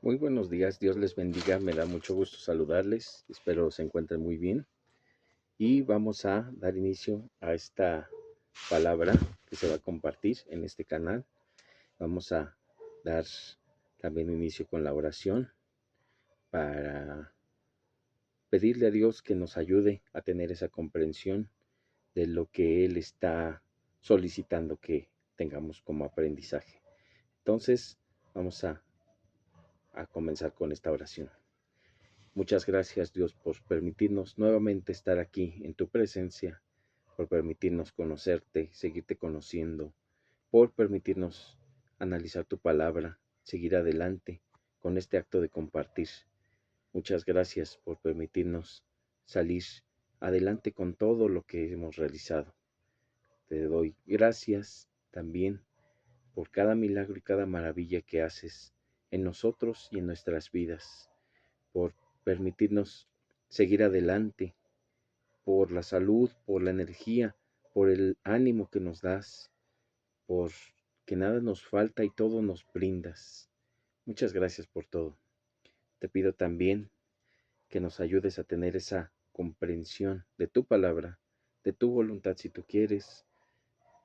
Muy buenos días, Dios les bendiga, me da mucho gusto saludarles, espero se encuentren muy bien y vamos a dar inicio a esta palabra que se va a compartir en este canal. Vamos a dar también inicio con la oración para pedirle a Dios que nos ayude a tener esa comprensión de lo que Él está solicitando que tengamos como aprendizaje. Entonces, vamos a comenzar con esta oración. Muchas gracias, Dios, por permitirnos nuevamente estar aquí en tu presencia, por permitirnos conocerte, seguirte conociendo, por permitirnos analizar tu palabra, seguir adelante con este acto de compartir. Muchas gracias por permitirnos salir adelante con todo lo que hemos realizado. Te doy gracias también por cada milagro y cada maravilla que haces en nosotros y en nuestras vidas, por permitirnos seguir adelante, por la salud, por la energía, por el ánimo que nos das, por que nada nos falta y todo nos brindas. Muchas gracias por todo. Te pido también que nos ayudes a tener esa comprensión de tu palabra, de tu voluntad si tú quieres,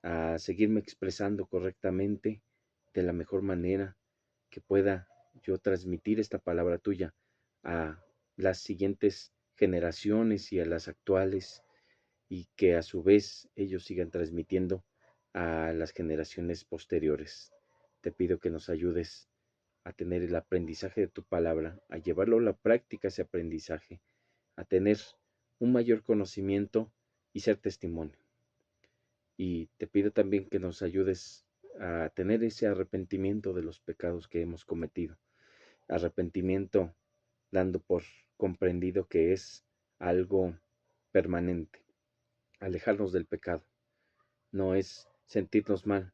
a seguirme expresando correctamente de la mejor manera que pueda yo transmitir esta palabra tuya a las siguientes generaciones y a las actuales, y que a su vez ellos sigan transmitiendo a las generaciones posteriores. Te pido que nos ayudes a tener el aprendizaje de tu palabra, a llevarlo a la práctica ese aprendizaje, a tener un mayor conocimiento y ser testimonio. Y te pido también que nos ayudes a tener ese arrepentimiento de los pecados que hemos cometido. Arrepentimiento dando por comprendido que es algo permanente. Alejarnos del pecado. No es sentirnos mal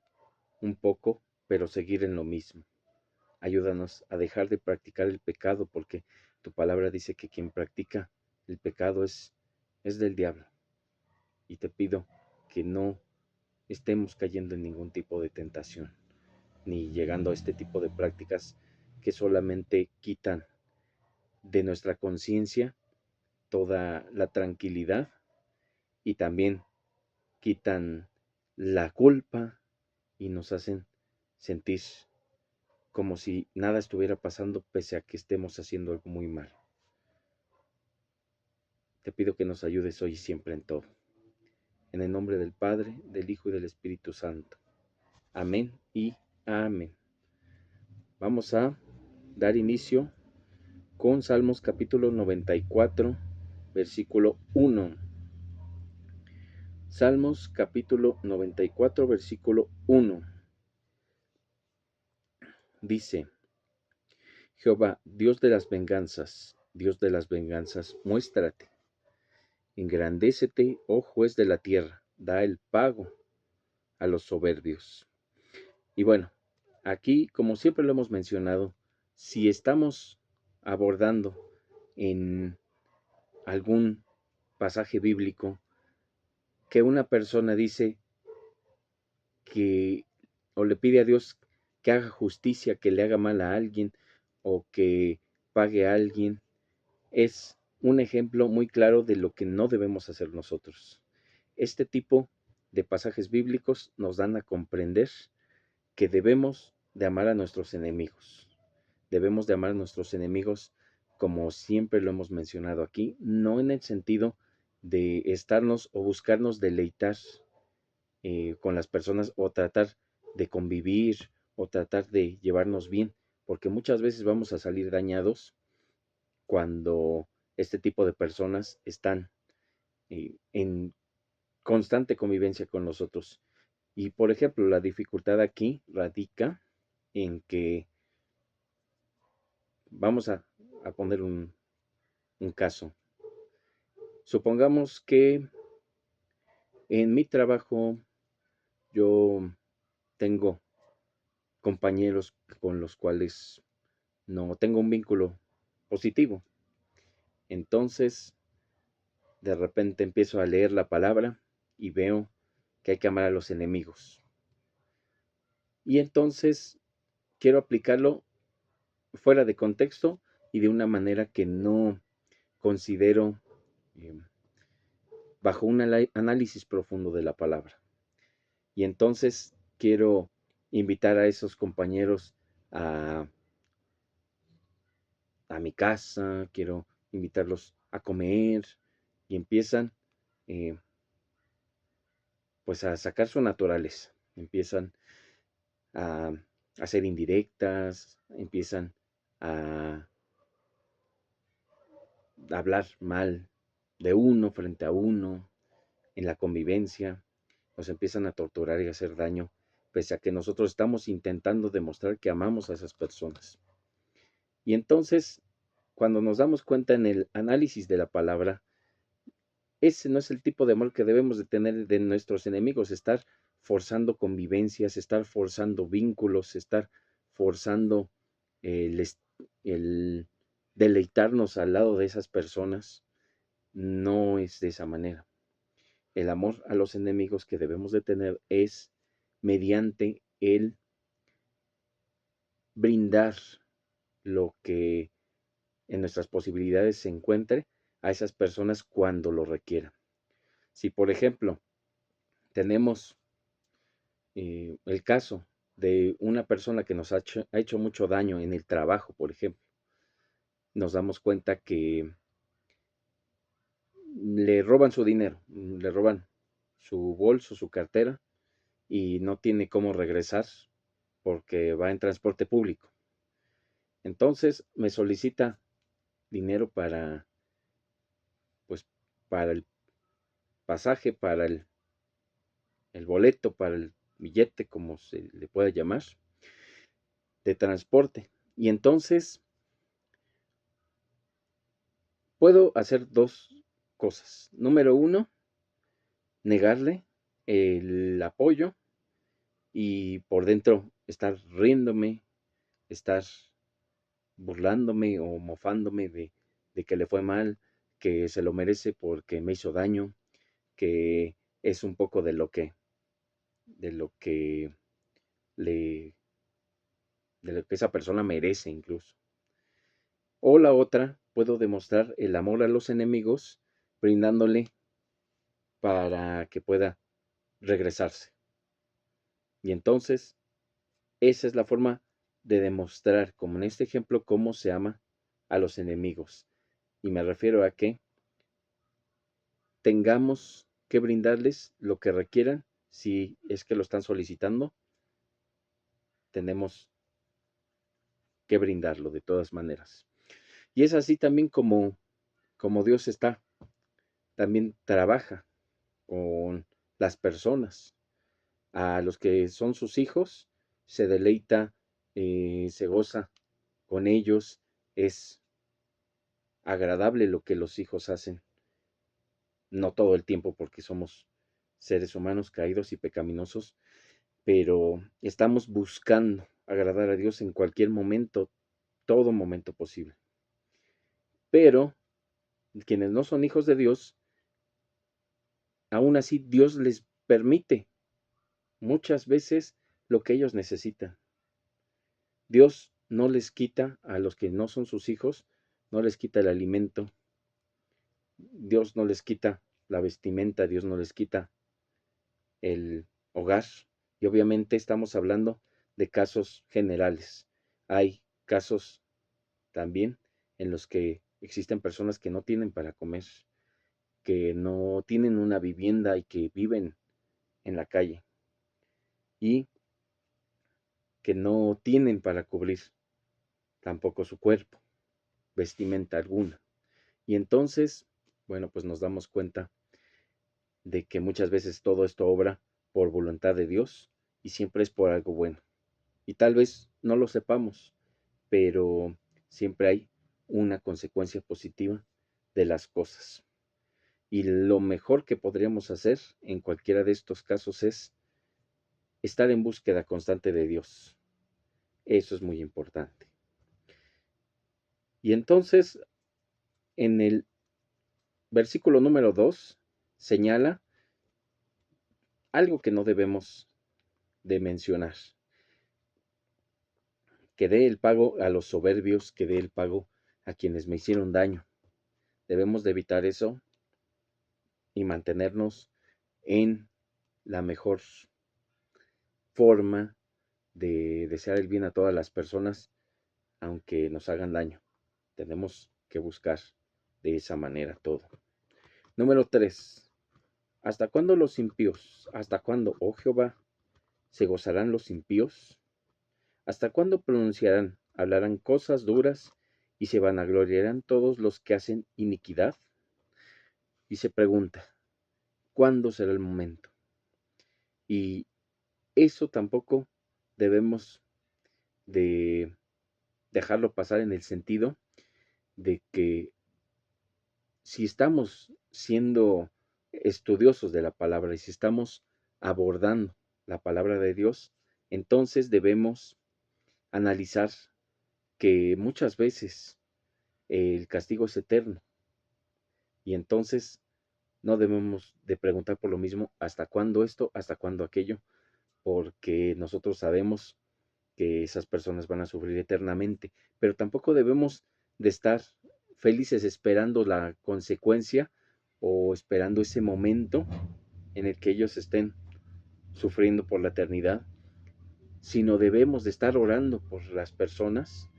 un poco, pero seguir en lo mismo. Ayúdanos a dejar de practicar el pecado, porque tu palabra dice que quien practica el pecado es del diablo. Y te pido que no estemos cayendo en ningún tipo de tentación, ni llegando a este tipo de prácticas que solamente quitan de nuestra conciencia toda la tranquilidad y también quitan la culpa y nos hacen sentir como si nada estuviera pasando pese a que estemos haciendo algo muy mal. Te pido que nos ayudes hoy y siempre en todo. En el nombre del Padre, del Hijo y del Espíritu Santo. Amén y amén. Vamos a dar inicio con Salmos capítulo 94, versículo 1. Salmos capítulo 94, versículo 1. Dice: Jehová, Dios de las venganzas, muéstrate. Engrandécete, oh juez de la tierra, da el pago a los soberbios. Y bueno, aquí, como siempre lo hemos mencionado, si estamos abordando en algún pasaje bíblico que una persona dice que o le pide a Dios que haga justicia, que le haga mal a alguien o que pague a alguien, es un ejemplo muy claro de lo que no debemos hacer nosotros. Este tipo de pasajes bíblicos nos dan a comprender que debemos de amar a nuestros enemigos. Debemos de amar a nuestros enemigos como siempre lo hemos mencionado aquí, no en el sentido de estarnos o buscarnos deleitar con las personas o tratar de convivir o tratar de llevarnos bien, porque muchas veces vamos a salir dañados cuando este tipo de personas están en constante convivencia con nosotros. Y por ejemplo, la dificultad aquí radica en que vamos a poner un caso. Supongamos que en mi trabajo yo tengo compañeros con los cuales no tengo un vínculo positivo. Entonces, de repente empiezo a leer la palabra y veo que hay que amar a los enemigos. Y entonces quiero aplicarlo fuera de contexto y de una manera que no considero bajo un análisis profundo de la palabra. Y entonces quiero invitar a esos compañeros a, a mi casa, quiero invitarlos a comer y empiezan eh, pues a sacar su naturaleza, empiezan a hacer indirectas, empiezan a hablar mal de uno frente a uno, en la convivencia, nos empiezan a torturar y a hacer daño, pese a que nosotros estamos intentando demostrar que amamos a esas personas. Y entonces, cuando nos damos cuenta en el análisis de la palabra, ese no es el tipo de amor que debemos de tener de nuestros enemigos, estar forzando convivencias, estar forzando vínculos, estar forzando el, el deleitarnos al lado de esas personas. No es de esa manera. El amor a los enemigos que debemos de tener es mediante el brindar lo que en nuestras posibilidades se encuentre a esas personas cuando lo requieran. Si, por ejemplo, tenemos el caso de una persona que nos ha hecho mucho daño en el trabajo, por ejemplo, nos damos cuenta que le roban su dinero, le roban su bolso, su cartera, y no tiene cómo regresar porque va en transporte público. Entonces me solicita dinero pues, para el pasaje, para el boleto, para el billete, como se le pueda llamar, de transporte. Y entonces puedo hacer dos cosas. Número uno, negarle el apoyo y por dentro estar riéndome, estar burlándome o mofándome de que le fue mal, que se lo merece porque me hizo daño, que es un poco de lo que le, de lo que esa persona merece incluso. O la otra, puedo demostrar el amor a los enemigos brindándole para que pueda regresarse. Y entonces, esa es la forma de demostrar, como en este ejemplo, cómo se ama a los enemigos. Y me refiero a que tengamos que brindarles lo que requieran, si es que lo están solicitando, tenemos que brindarlo de todas maneras. Y es así también como Dios también trabaja con las personas. A los que son sus hijos, se deleita, se goza con ellos, es agradable lo que los hijos hacen, no todo el tiempo porque somos seres humanos caídos y pecaminosos, pero estamos buscando agradar a Dios en cualquier momento, todo momento posible. Pero quienes no son hijos de Dios, aún así Dios les permite muchas veces lo que ellos necesitan. Dios no les quita a los que no son sus hijos, no les quita el alimento, Dios no les quita la vestimenta, Dios no les quita el hogar. Y obviamente estamos hablando de casos generales. Hay casos también en los que existen personas que no tienen para comer, que no tienen una vivienda y que viven en la calle y que no tienen para cubrir tampoco su cuerpo, vestimenta alguna. Y entonces, bueno, pues nos damos cuenta de que muchas veces todo esto obra por voluntad de Dios y siempre es por algo bueno. Y tal vez no lo sepamos, pero siempre hay una consecuencia positiva de las cosas. Y lo mejor que podríamos hacer en cualquiera de estos casos es estar en búsqueda constante de Dios. Eso es muy importante. Y entonces, en el versículo número 2 señala algo que no debemos de mencionar. que dé el pago a los soberbios, que dé el pago a quienes me hicieron daño. Debemos de evitar eso y mantenernos en la mejor forma de desear el bien a todas las personas, aunque nos hagan daño. Tenemos que buscar de esa manera todo. Número 3. ¿Hasta cuándo los impíos? ¿Hasta cuándo, oh Jehová, se gozarán los impíos? ¿Hasta cuándo pronunciarán, hablarán cosas duras y se vanagloriarán todos los que hacen iniquidad? Y se pregunta, ¿cuándo será el momento? Y eso tampoco debemos de dejarlo pasar en el sentido de que si estamos siendo estudiosos de la palabra y si estamos abordando la palabra de Dios, entonces debemos analizar que muchas veces el castigo es eterno y entonces no debemos de preguntar por lo mismo hasta cuándo esto, hasta cuándo aquello, porque nosotros sabemos que esas personas van a sufrir eternamente, pero tampoco debemos de estar felices esperando la consecuencia o esperando ese momento en el que ellos estén sufriendo por la eternidad, sino debemos de estar orando por las personas,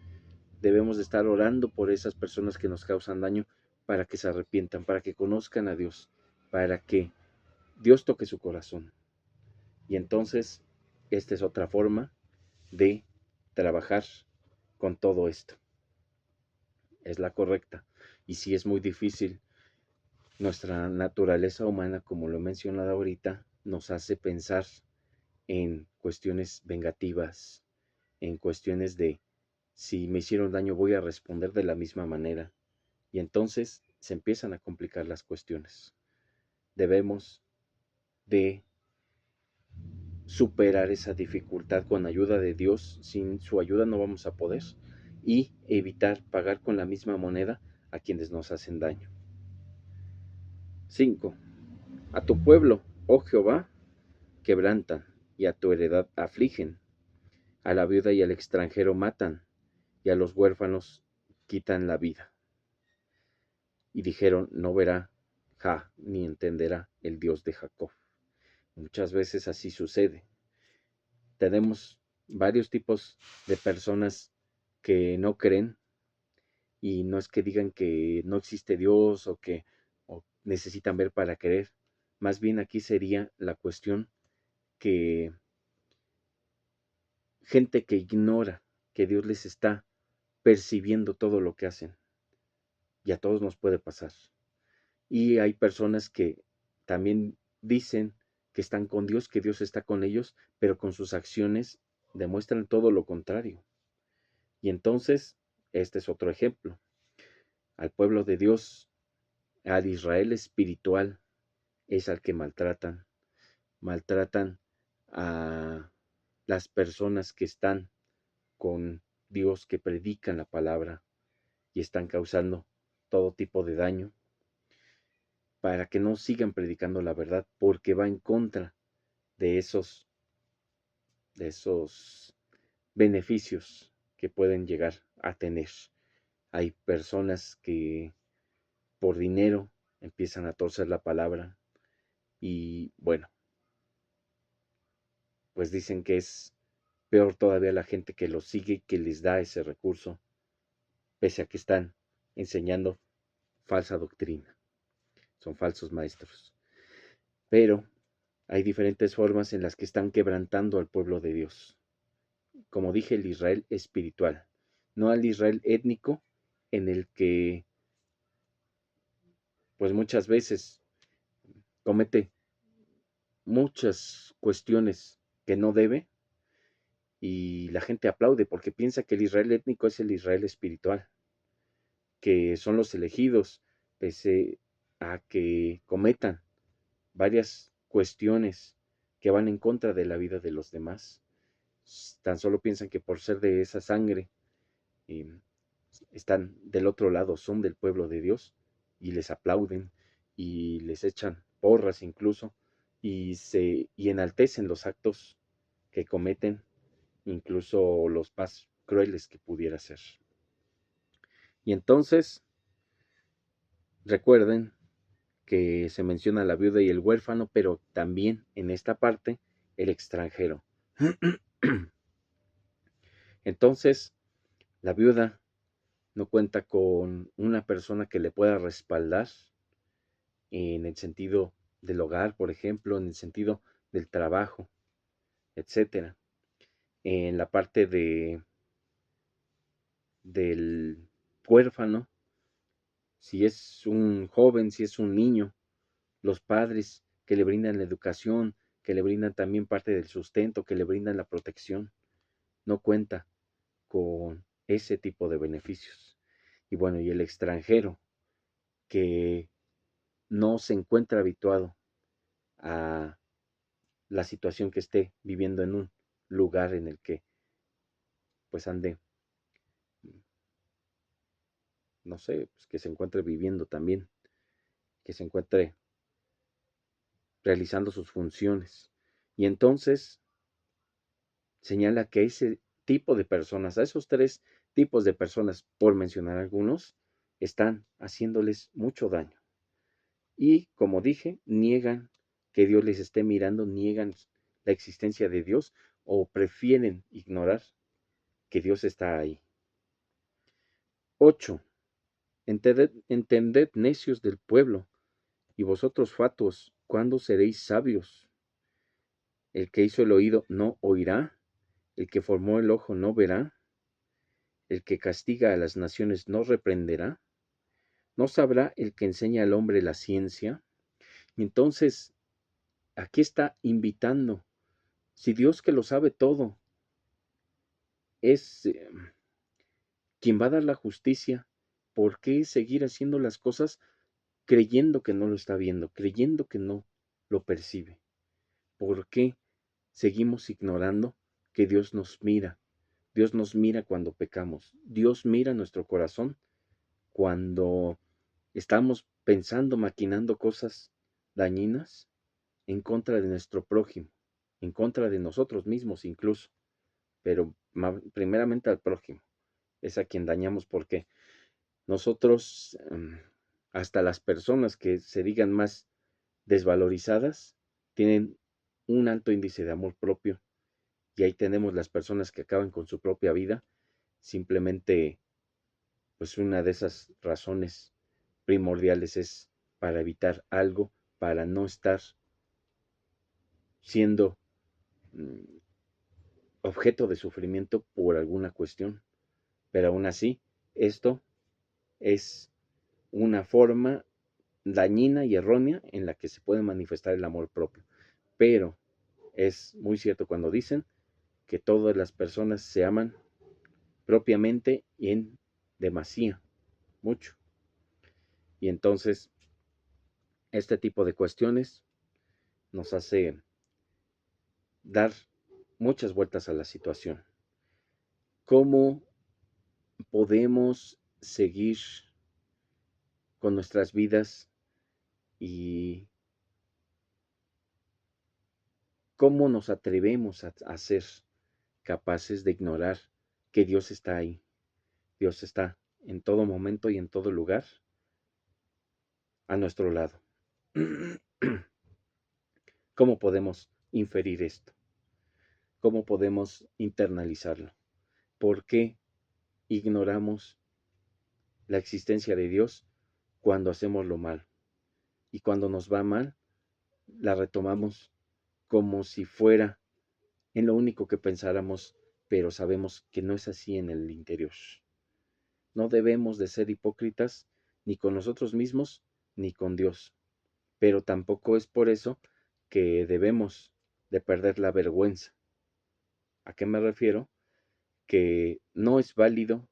debemos de estar orando por esas personas que nos causan daño para que se arrepientan, para que conozcan a Dios, para que Dios toque su corazón. Y entonces, esta es otra forma de trabajar con todo esto. Es la correcta. Y si es muy difícil, nuestra naturaleza humana, como lo he mencionado ahorita, nos hace pensar en cuestiones vengativas, en cuestiones de si me hicieron daño voy a responder de la misma manera. Y entonces se empiezan a complicar las cuestiones. Debemos de superar esa dificultad con ayuda de Dios. Sin su ayuda no vamos a poder. Y evitar pagar con la misma moneda a quienes nos hacen daño. 5. A tu pueblo, oh Jehová, quebrantan, y a tu heredad afligen. A la viuda y al extranjero matan, y a los huérfanos quitan la vida. Y dijeron, no verá ni entenderá el Dios de Jacob. Muchas veces así sucede. Tenemos varios tipos de personas que no creen, y no es que digan que no existe Dios o necesitan ver para creer. Más bien aquí sería la cuestión que gente que ignora que Dios les está percibiendo todo lo que hacen. Y a todos nos puede pasar. Y hay personas que también dicen que están con Dios, que Dios está con ellos, pero con sus acciones demuestran todo lo contrario. Y entonces, este es otro ejemplo. Al pueblo de Dios, al Israel espiritual, es al que maltratan. Maltratan a las personas que están con Dios, que predican la palabra y están causando todo tipo de daño para que no sigan predicando la verdad, porque va en contra de esos beneficios que pueden llegar a tener. Hay personas que por dinero empiezan a torcer la palabra y bueno, pues dicen que es peor todavía la gente que los sigue y que les da ese recurso, pese a que están enseñando falsa doctrina. Son falsos maestros. Pero hay diferentes formas en las que están quebrantando al pueblo de Dios. Como dije, el Israel espiritual, no al Israel étnico, en el que pues muchas veces comete muchas cuestiones que no debe y la gente aplaude porque piensa que el Israel étnico es el Israel espiritual, que son los elegidos, pese a que cometan varias cuestiones que van en contra de la vida de los demás. Tan solo piensan que por ser de esa sangre están del otro lado, son del pueblo de Dios y les aplauden y les echan porras incluso y enaltecen los actos que cometen, incluso los más crueles que pudiera ser. Y entonces, recuerden que se menciona la viuda y el huérfano, pero también en esta parte el extranjero. Entonces, la viuda no cuenta con una persona que le pueda respaldar en el sentido del hogar, por ejemplo, en el sentido del trabajo, etcétera. En la parte del huérfano, si es un joven, si es un niño, los padres que le brindan la educación, que le brindan también parte del sustento, que le brindan la protección, no cuenta con ese tipo de beneficios. Y bueno, y el extranjero que no se encuentra habituado a la situación que esté viviendo en un lugar en el que pues ande, no sé, pues que se encuentre viviendo también, que se encuentre realizando sus funciones. Y entonces señala que ese tipo de personas, a esos tres tipos de personas, por mencionar algunos, están haciéndoles mucho daño. Y como dije, niegan que Dios les esté mirando, niegan la existencia de Dios o prefieren ignorar que Dios está ahí. 8. Entended, necios del pueblo, y vosotros fatuos, ¿cuándo seréis sabios? El que hizo el oído no oirá, el que formó el ojo no verá, el que castiga a las naciones no reprenderá, no sabrá el que enseña al hombre la ciencia. Y entonces, aquí está invitando, si Dios que lo sabe todo es quien va a dar la justicia, ¿por qué seguir haciendo las cosas creyendo que no lo está viendo, creyendo que no lo percibe? ¿Por qué seguimos ignorando que Dios nos mira? Dios nos mira cuando pecamos. Dios mira nuestro corazón cuando estamos pensando, maquinando cosas dañinas en contra de nuestro prójimo, en contra de nosotros mismos incluso, pero primeramente al prójimo. Es a quien dañamos porque nosotros, hasta las personas que se digan más desvalorizadas, tienen un alto índice de amor propio. Y ahí tenemos las personas que acaban con su propia vida, simplemente, pues una de esas razones primordiales es para evitar algo, para no estar siendo objeto de sufrimiento por alguna cuestión. Pero aún así, esto es una forma dañina y errónea en la que se puede manifestar el amor propio. Pero es muy cierto cuando dicen que todas las personas se aman propiamente y en demasía, mucho. Y entonces, este tipo de cuestiones nos hace dar muchas vueltas a la situación. ¿Cómo podemos seguir con nuestras vidas y cómo nos atrevemos a ser capaces de ignorar que Dios está ahí? Dios está en todo momento y en todo lugar a nuestro lado. ¿Cómo podemos inferir esto? ¿Cómo podemos internalizarlo? ¿Por qué ignoramos la existencia de Dios cuando hacemos lo mal? Y cuando nos va mal, la retomamos como si fuera en lo único que pensáramos, pero sabemos que no es así en el interior. No debemos de ser hipócritas ni con nosotros mismos ni con Dios, pero tampoco es por eso que debemos de perder la vergüenza. ¿A qué me refiero? Que no es válido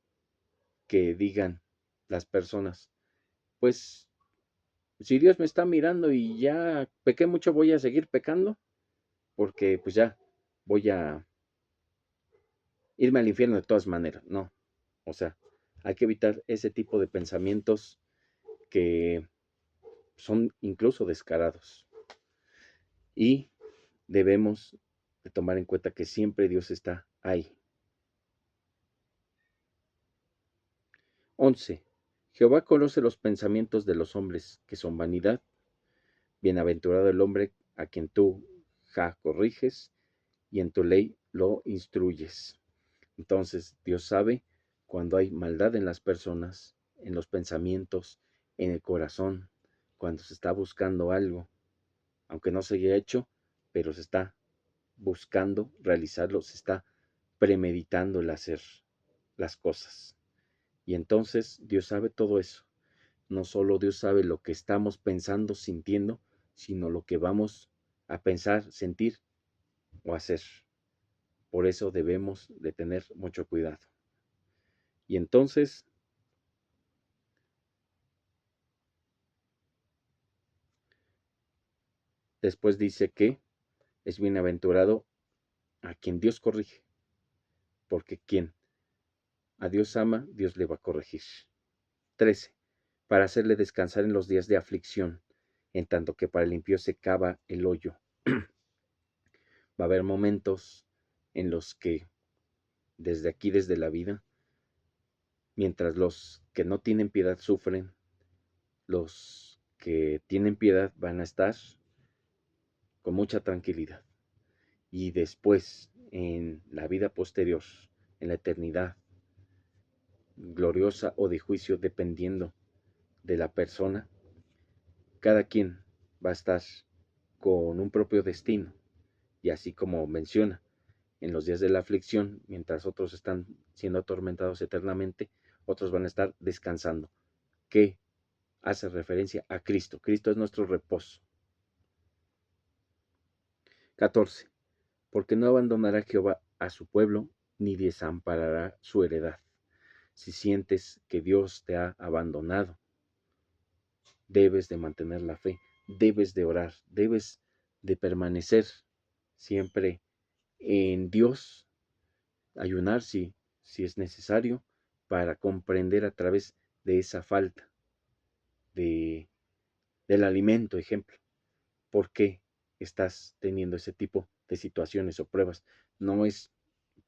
que digan las personas, pues si Dios me está mirando y ya pequé mucho, voy a seguir pecando, porque pues ya voy a irme al infierno de todas maneras. No, o sea, hay que evitar ese tipo de pensamientos que son incluso descarados. Y debemos de tomar en cuenta que siempre Dios está ahí. 11. Jehová conoce los pensamientos de los hombres, que son vanidad. Bienaventurado el hombre a quien tú, corriges, y en tu ley lo instruyes. Entonces, Dios sabe cuando hay maldad en las personas, en los pensamientos, en el corazón, cuando se está buscando algo, aunque no se haya hecho, pero se está buscando realizarlo, se está premeditando el hacer las cosas. Y entonces Dios sabe todo eso. No solo Dios sabe lo que estamos pensando, sintiendo, sino lo que vamos a pensar, sentir o hacer. Por eso debemos de tener mucho cuidado. Y entonces, después dice que es bienaventurado a quien Dios corrige, porque quien a Dios ama, Dios le va a corregir. 13. Para hacerle descansar en los días de aflicción, en tanto que para el impío se cava el hoyo. Va a haber momentos en los que, desde aquí, desde la vida, mientras los que no tienen piedad sufren, los que tienen piedad van a estar con mucha tranquilidad. Y después, en la vida posterior, en la eternidad gloriosa o de juicio, dependiendo de la persona, cada quien va a estar con un propio destino. Y así como menciona, en los días de la aflicción, mientras otros están siendo atormentados eternamente, otros van a estar descansando. ¿Qué hace referencia a Cristo? Cristo es nuestro reposo. 14. Porque no abandonará Jehová a su pueblo, ni desamparará su heredad. Si sientes que Dios te ha abandonado, debes de mantener la fe, debes de orar, debes de permanecer siempre en Dios, ayunar si es necesario, para comprender a través de esa falta del alimento, ejemplo, por qué estás teniendo ese tipo de situaciones o pruebas. No es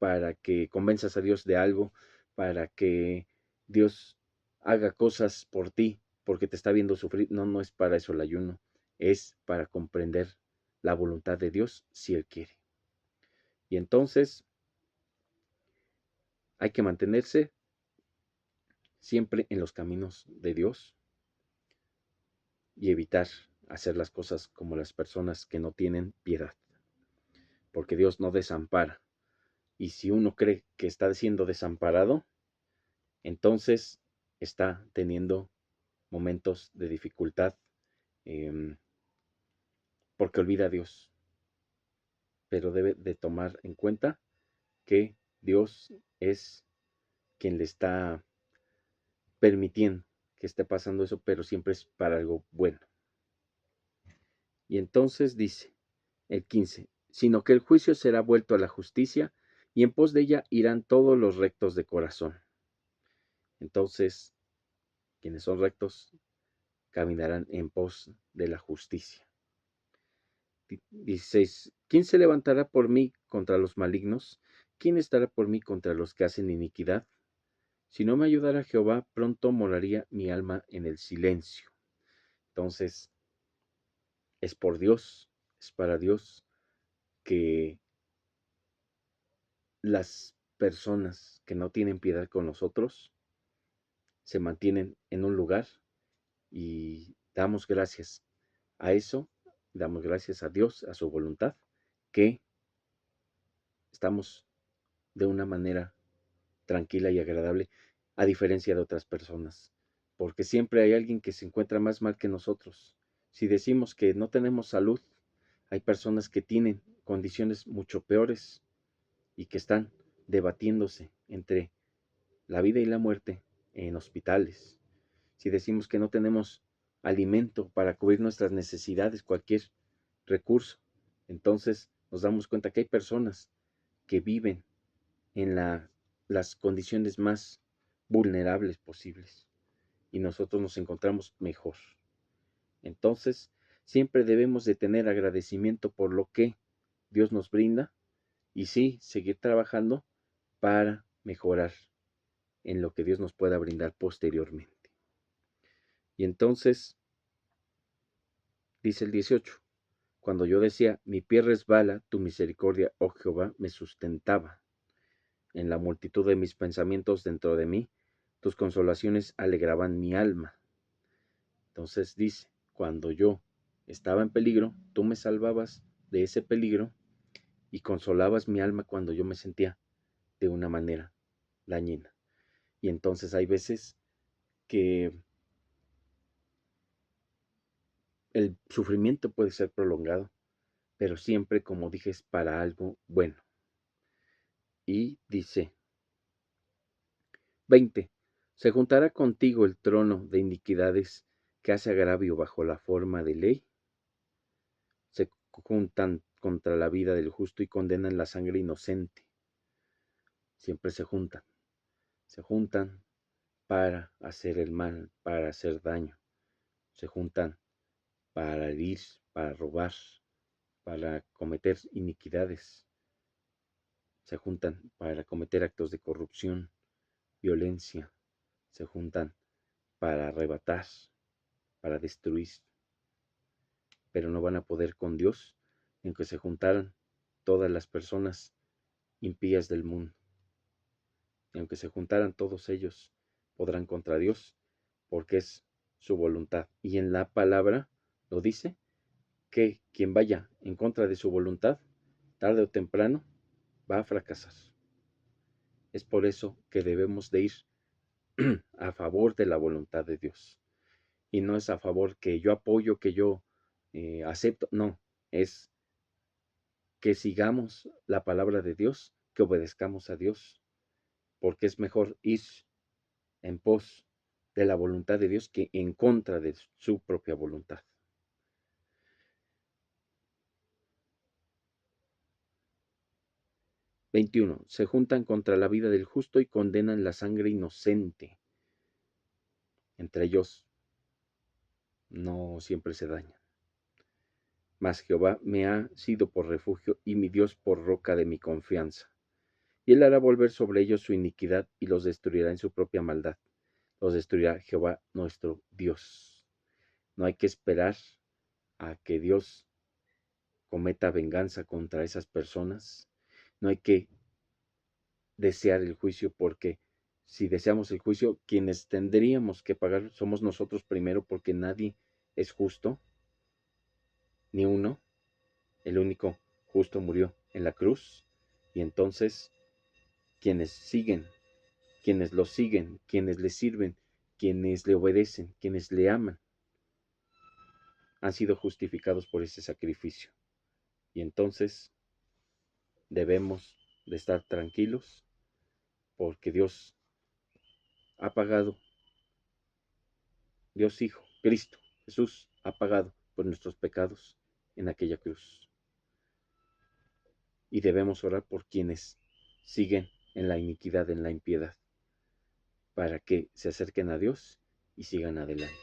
para que convenzas a Dios de algo, para que Dios haga cosas por ti, porque te está viendo sufrir. No, no es para eso el ayuno. Es para comprender la voluntad de Dios si Él quiere. Y entonces hay que mantenerse siempre en los caminos de Dios y evitar hacer las cosas como las personas que no tienen piedad, porque Dios no desampara. Y si uno cree que está siendo desamparado, entonces está teniendo momentos de dificultad, porque olvida a Dios. Pero debe de tomar en cuenta que Dios es quien le está permitiendo que esté pasando eso, pero siempre es para algo bueno. Y entonces dice el 15, sino que el juicio será vuelto a la justicia, y en pos de ella irán todos los rectos de corazón. Entonces, quienes son rectos caminarán en pos de la justicia. 16. ¿Quién se levantará por mí contra los malignos? ¿Quién estará por mí contra los que hacen iniquidad? Si no me ayudara Jehová, pronto moraría mi alma en el silencio. Entonces, es por Dios, es para Dios que las personas que no tienen piedad con nosotros se mantienen en un lugar, y damos gracias a eso, damos gracias a Dios, a su voluntad, que estamos de una manera tranquila y agradable, a diferencia de otras personas, porque siempre hay alguien que se encuentra más mal que nosotros. Si decimos que no tenemos salud, hay personas que tienen condiciones mucho peores y que están debatiéndose entre la vida y la muerte en hospitales. Si decimos que no tenemos alimento para cubrir nuestras necesidades, cualquier recurso, entonces nos damos cuenta que hay personas que viven en las condiciones más vulnerables posibles y nosotros nos encontramos mejor. Entonces, siempre debemos de tener agradecimiento por lo que Dios nos brinda y sí, seguir trabajando para mejorar en lo que Dios nos pueda brindar posteriormente. Y entonces, dice el 18, cuando yo decía, mi pie resbala, tu misericordia, oh Jehová, me sustentaba. En la multitud de mis pensamientos dentro de mí, tus consolaciones alegraban mi alma. Entonces dice, cuando yo estaba en peligro, tú me salvabas de ese peligro y consolabas mi alma cuando yo me sentía de una manera dañina. Y entonces hay veces que el sufrimiento puede ser prolongado, pero siempre, como dije, es para algo bueno. Y dice 20, ¿se juntará contigo el trono de iniquidades que hace agravio bajo la forma de ley? Se juntan contra la vida del justo y condenan la sangre inocente. Siempre se juntan para hacer el mal, para hacer daño. Se juntan para herir, para robar, para cometer iniquidades. Se juntan para cometer actos de corrupción, violencia. Se juntan para arrebatar, para destruir. Pero no van a poder con Dios, en que se juntaran todas las personas impías del mundo. Y aunque se juntaran todos ellos, podrán contra Dios, porque es su voluntad. Y en la palabra lo dice, que quien vaya en contra de su voluntad, tarde o temprano, va a fracasar. Es por eso que debemos de ir a favor de la voluntad de Dios. Y no es a favor que yo apoyo, que yo acepto, no, es que sigamos la palabra de Dios, que obedezcamos a Dios, porque es mejor ir en pos de la voluntad de Dios que en contra de su propia voluntad. (21) Se juntan contra la vida del justo y condenan la sangre inocente. Entre ellos no siempre se dañan. Mas Jehová me ha sido por refugio y mi Dios por roca de mi confianza. Y él hará volver sobre ellos su iniquidad y los destruirá en su propia maldad. Los destruirá Jehová nuestro Dios. No hay que esperar a que Dios cometa venganza contra esas personas. No hay que desear el juicio, porque si deseamos el juicio, quienes tendríamos que pagar somos nosotros primero, porque nadie es justo, ni uno. El único justo murió en la cruz, y entonces quienes siguen, quienes lo siguen, quienes le sirven, quienes le obedecen, quienes le aman, han sido justificados por ese sacrificio. Y entonces debemos de estar tranquilos, porque Dios ha pagado, Dios Hijo, Cristo, Jesús ha pagado por nuestros pecados en aquella cruz. Y debemos orar por quienes siguen en la iniquidad, en la impiedad, para que se acerquen a Dios y sigan adelante.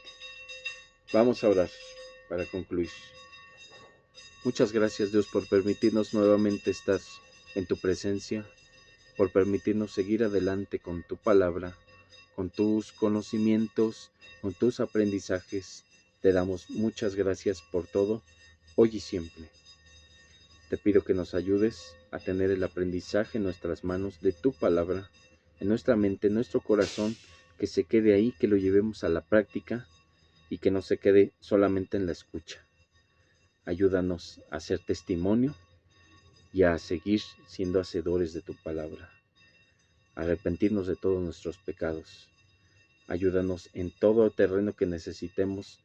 Vamos a orar para concluir. Muchas gracias, Dios, por permitirnos nuevamente estar en tu presencia, por permitirnos seguir adelante con tu palabra, con tus conocimientos, con tus aprendizajes. Te damos muchas gracias por todo, hoy y siempre. Te pido que nos ayudes a tener el aprendizaje en nuestras manos de tu palabra, en nuestra mente, en nuestro corazón, que se quede ahí, que lo llevemos a la práctica y que no se quede solamente en la escucha. Ayúdanos a ser testimonio y a seguir siendo hacedores de tu palabra, a arrepentirnos de todos nuestros pecados. Ayúdanos en todo terreno que necesitemos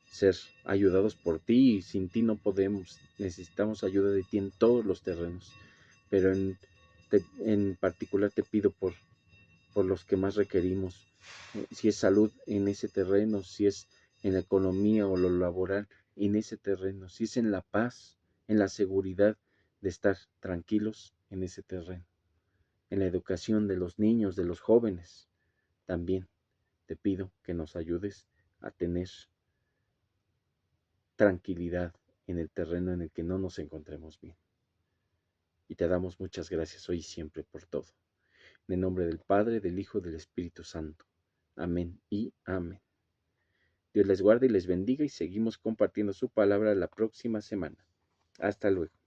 ser ayudados por ti, y sin ti no podemos. Necesitamos ayuda de ti en todos los terrenos, pero en particular te pido por los que más requerimos. Si es salud, en ese terreno; si es en la economía o lo laboral, en ese terreno; si es en la paz, en la seguridad de estar tranquilos, en ese terreno; en la educación de los niños, de los jóvenes. También te pido que nos ayudes a tener tranquilidad en el terreno en el que no nos encontremos bien. Y te damos muchas gracias hoy y siempre por todo. En el nombre del Padre, del Hijo, del Espíritu Santo. Amén y amén. Dios les guarde y les bendiga y seguimos compartiendo su palabra la próxima semana. Hasta luego.